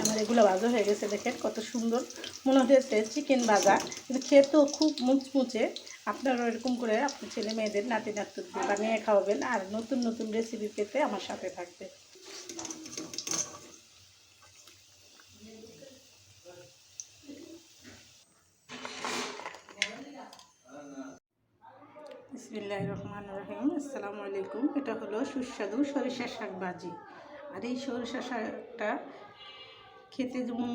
আমার এগুলো ভাজা হয়ে গেছে, দেখেন কত সুন্দর মনে হয়েছে চিকেন ভাজা, কিন্তু খেতেও খুব মুচমুচে। আপনারা এরকম করে আপনার ছেলে মেয়েদের নাতি নাতনিদের বানিয়ে খাওয়াবেন, আর নতুন নতুন রেসিপি পেতে আমার সাথে থাকবে। বিসমিল্লাহির রহমানির রহিম। আসসালামু আলাইকুম। এটা হলো সুস্বাদু সরিষার শাক ভাজি। আর এই সরিষা শাকটা খেতে যেমন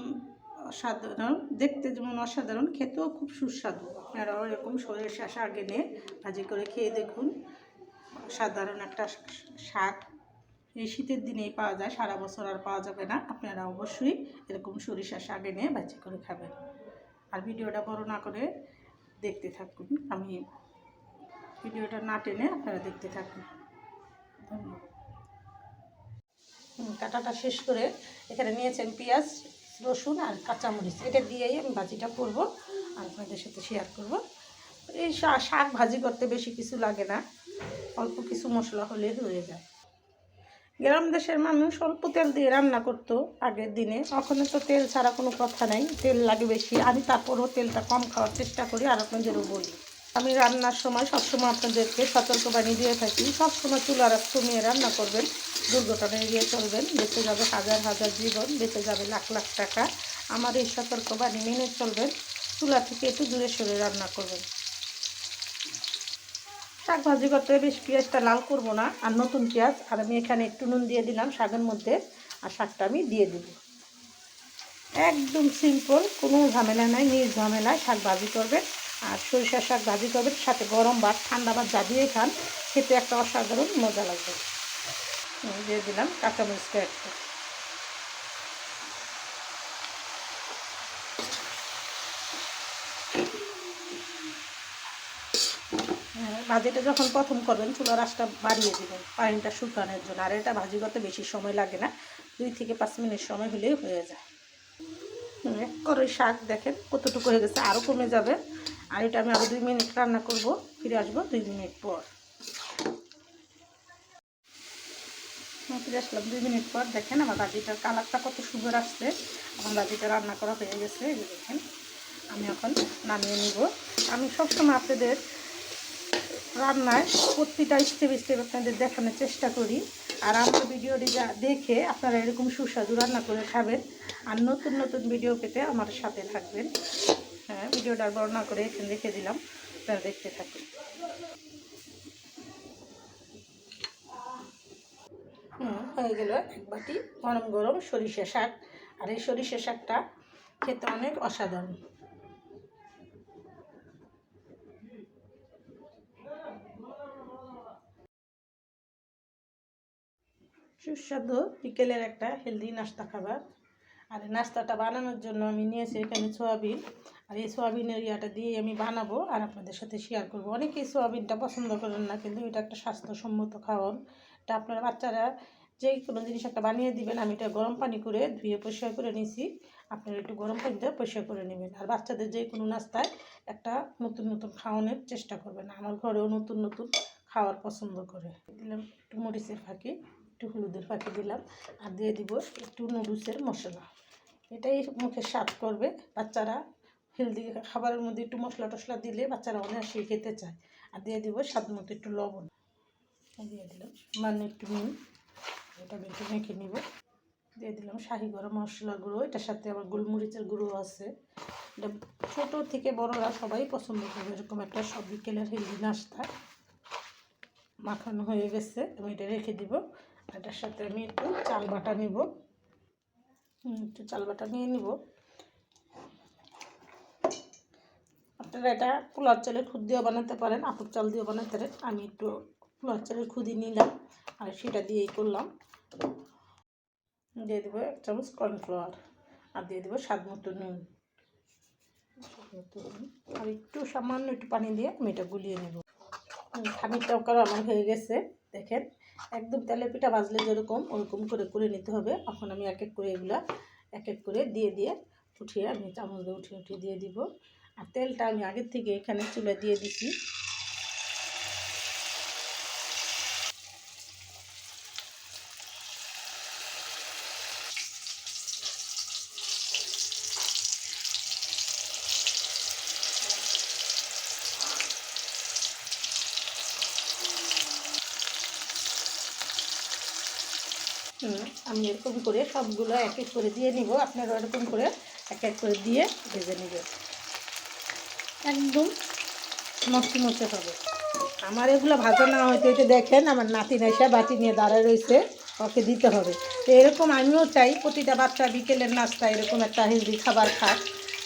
অসাধারণ, দেখতে যেমন অসাধারণ, খেতেও খুব সুস্বাদু। আপনারাও এরকম সরিষা শাক এনে ভাজি করে খেয়ে দেখুন। সাধারণ একটা শাক, এই শীতের দিনেই পাওয়া যায়, সারা বছর আর পাওয়া যাবে না। আপনারা অবশ্যই এরকম সরিষা শাক এনে ভাজি করে খাবেন। আর ভিডিওটা বড় না করে দেখতে থাকুন, আমি ভিডিওটা না টেনে আপনারা দেখতে থাকুন। ধন্যবাদ। কাটাটা শেষ করে এখানে নিয়েছেন পেঁয়াজ, রসুন আর কাঁচামরিচ, এটা দিয়েই আমি ভাজিটা করব আর আপনাদের সাথে শেয়ার করব। এই শাক ভাজি করতে বেশি কিছু লাগে না, অল্প কিছু মশলা হলে হয়ে যায়। গ্রাম দেশের মানুষ অল্প তেল দিয়ে রান্না করতো আগের দিনে, ওখানে তো তেল ছাড়া কোনো কথা নাই, তেল লাগে বেশি। আমি তারপরও তেলটা কম খাওয়ার চেষ্টা করি, আর আপনাদেরও বলি। আমি রান্নার সময় সবসময় আপনাদেরকে সতর্কবাণী দিয়ে থাকি, সবসময় চুলার আঁচ কমিয়ে রান্না করবেন, দুর্ঘটনা এড়িয়ে চলবেন, বেঁচে যাবে হাজার হাজার জীবন, বেঁচে যাবে লাখ লাখ টাকা। আমার এই সতর্কবাণী মেনে চলবেন, চুলা থেকে একটু দূরে সরে রান্না করবেন। শাক ভাজি করতে বেশ পেঁয়াজটা লাল করব না, আর নতুন পেঁয়াজ, আর আমি এখানে একটু নুন দিয়ে দিলাম শাকের মধ্যে, আর শাকটা আমি দিয়ে দেব। একদম সিম্পল, কোনো ঝামেলা নাই, নিজ ঝামেলায় শাক ভাজি করবেন। আর সরিষার শাক ভাজি করবেন, সাথে গরম ভাত ঠান্ডা ভাত যা দিয়ে খান, খেতে একটা অসাধারণ মজা লাগবে। দিয়ে দিলাম কাঁচামরিচটা একটা। ভাজিটা যখন প্রথম করবেন চুলার আঁচটা বাড়িয়ে দেবেন পানিটা শুকানোর জন্য, আর এটা ভাজি করতে বেশি সময় লাগে না, 2 থেকে 5 মিনিট সময় হলেই হয়ে যায়। করে শাক দেখেন কতটুকু হয়ে গেছে, আরও কমে যাবে। আর এটা আমি আরও 2 মিনিট রান্না করব, ফিরে আসবো 2 মিনিট পর। ফিরে আসলাম 2 মিনিট পর। দেখেন আমার ভাজিটার কালারটা কত সুন্দর আসছে, আমার ভাজিটা রান্না করা হয়ে গেছে। এই যে দেখেন, আমি এখন নামিয়ে নিব। আমি সবসময় আপনাদের রান্নায় প্রতিটা স্টেপ স্টেপ আপনাদের দেখানোর চেষ্টা করি, আর আমার ভিডিওটি দেখে আপনারা এরকম সুস্বাদু রান্না করে খাবেন, আর নতুন নতুন ভিডিও পেতে আমার সাথে থাকবেন। হ্যাঁ, ভিডিওটা বর্ণনা করে এখানে রেখে দিলাম, আপনারা দেখতে থাকুন। হয়ে গেল এক বাটি গরম গরম সরিষা শাক। আর এই সরিষা শাকটা খেতে অনেক অসাধারণ। সুস্বাদু বিকেলের একটা হেলদি নাস্তা খাবার। আর এই নাস্তাটা বানানোর জন্য আমি নিয়েছি এখানে সয়াবিন, আর এই সয়াবিনের ইয়াটা দিয়ে আমি বানাবো আর আপনাদের সাথে শেয়ার করব। অনেকেই সয়াবিনটা পছন্দ করেন না, কিন্তু এটা একটা স্বাস্থ্যসম্মত খাবার। এটা আপনার বাচ্চারা যে কোনো জিনিস একটা বানিয়ে দিবেন। আমি এটা গরম পানি করে ধুয়ে পরিষ্কার করে নিয়েছি, আপনারা একটু গরম পানিতে পরিষ্কার করে নেবেন। আর বাচ্চাদের যে কোনো নাস্তায় একটা নতুন নতুন খাওয়ানোর চেষ্টা করবেন। আমার ঘরেও নতুন নতুন খাওয়ার পছন্দ করে। দিলাম একটু মরিচের ফাঁকি, একটু হলুদের ফাঁকি দিলাম, আর দিয়ে দিব একটু নুডলসের মশলা। এটাই মুখে স্বাদ করবে। বাচ্চারা হেলদি খাবারের মধ্যে একটু মশলা টশলা দিলে বাচ্চারা অনেক খেতে চায়। আর দিয়ে দিব স্বাদ মতো একটু লবণ, দিয়ে দিলাম মানে একটু নুন, এটা একটু মেখে নিব। দিয়ে দিলাম শাহি গরম মশলা গুঁড়ো, এটার সাথে আবার গোলমরিচের গুঁড়ো আছে। এটা ছোটো থেকে বড়রা সবাই পছন্দ করবে, এরকম একটা সব বিকেলের হেলদি নাস্তা। মাখানো হয়ে গেছে, আমি এটা রেখে দিব। এটার সাথে আমি একটু চাল বাটা নিব, একটু চাল বাটা নিয়ে নিব। আপনারা এটা পোলার চালের খুদ দিয়েও বানাতে পারেন, আতপ চাল দিয়েও বানাতে পারেন। আমি একটু পোলার চালের খুদি নিলাম, আর সেটা দিয়েই করলাম। দিয়ে দেবো 1 চামচ কর্নফ্লাওয়ার, আর দিয়ে দেবো স্বাদ মতো নুন, আর একটু সামান্য একটু পানি দিয়ে আমি এটা গুলিয়ে নেব। খানিকটাও করা আমার হয়ে গেছে, দেখেন একদম তেলের পিঠা ভাজলে যেরকম ওরকম করে করে নিতে হবে। এখন আমি এক এক করে এগুলা এক এক করে দিয়ে দিয়ে উঠিয়ে আমি চামচ দিয়ে উঠিয়ে উঠিয়ে দিয়ে দিব। আর তেলটা আমি আগের থেকে এখানে চুলে দিয়ে দিছি। আমি এরকম করে সবগুলো এক এক করে দিয়ে নিব। আপনারা এরকম করে এক এক করে দিয়ে ভেজে নেবেন, একদম মচমচে হবে। আমার এগুলো ভাজা না হয়তো এটা দেখেন আমার নাতি নাইসা বাটি নিয়ে দাঁড়ায় রয়েছে, ওকে দিতে হবে। তো এরকম আমিও চাই প্রতিটা বাচ্চা বিকেলের নাস্তা এরকম একটা হেলদি খাবার খাক।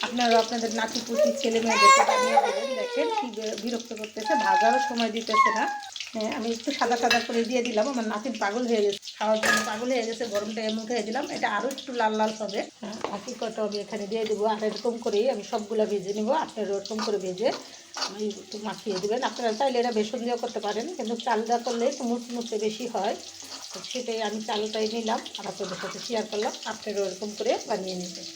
আপনারা আপনাদের নাতি পুতি ছেলে মেয়েদেরকে বানিয়ে দেবেন। দেখেন কি বিরক্ত করতেছে, ভাজারও সময় দিতেছে না। হ্যাঁ, আমি একটু সাদা সাদা করে দিয়ে দিলাম, আমার নাতির পাগল হয়ে গেছে, খাওয়ার জন্য পাগল হয়ে গেছে, গরমটা এমন খেয়ে দিলাম। এটা আরও একটু লাল লাল হবে। হ্যাঁ, বাকি কটা আমি এখানে দিয়ে দেবো। আর এরকম করেই আমি সবগুলো ভেজে নেবো। আপনারা এরকম করে ভেজে আমি একটু মাখিয়ে দেবেন। আপনারা চাইলে এটা বেসন দিয়েও করতে পারেন, কিন্তু চালটা করলে একটু মুচমুচে বেশি হয়। তো সেটাই আমি চালটাই নিলাম আর আপনাদের সাথে শেয়ার করলাম। আপনারা এরকম করে বানিয়ে নেবেন।